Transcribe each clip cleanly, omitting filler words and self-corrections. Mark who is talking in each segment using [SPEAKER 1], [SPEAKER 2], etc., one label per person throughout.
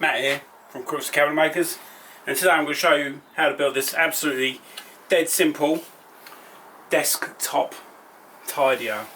[SPEAKER 1] Matt here from Crooks Cabinet Makers, and today I'm going to show you how to build this absolutely dead simple desktop tidier.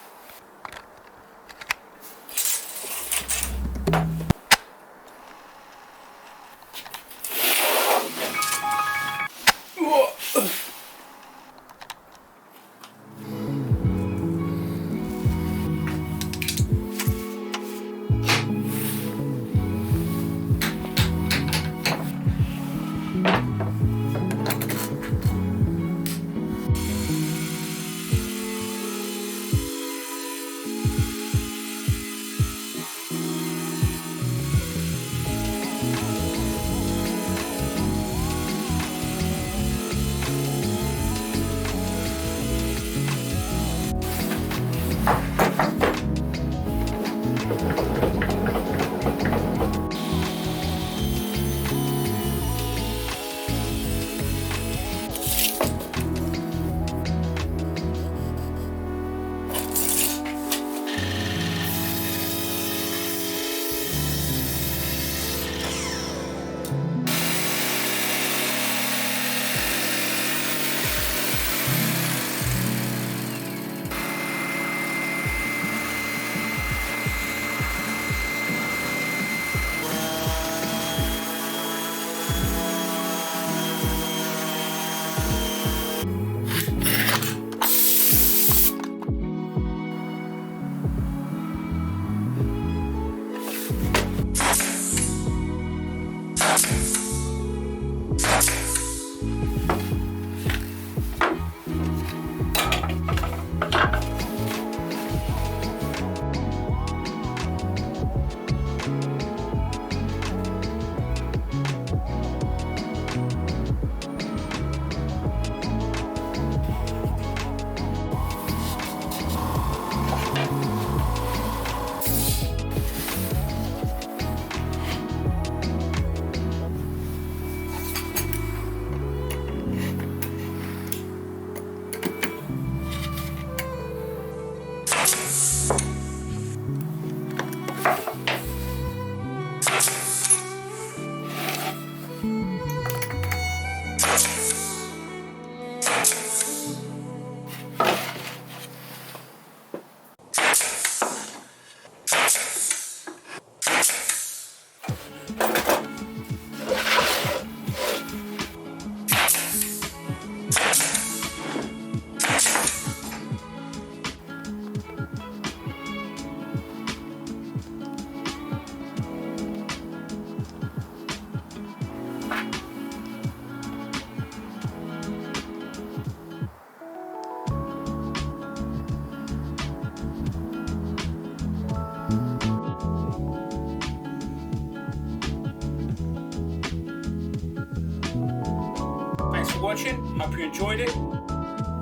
[SPEAKER 1] Thanks for watching, hope you enjoyed it.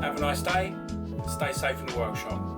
[SPEAKER 1] Have a nice day, stay safe in the workshop.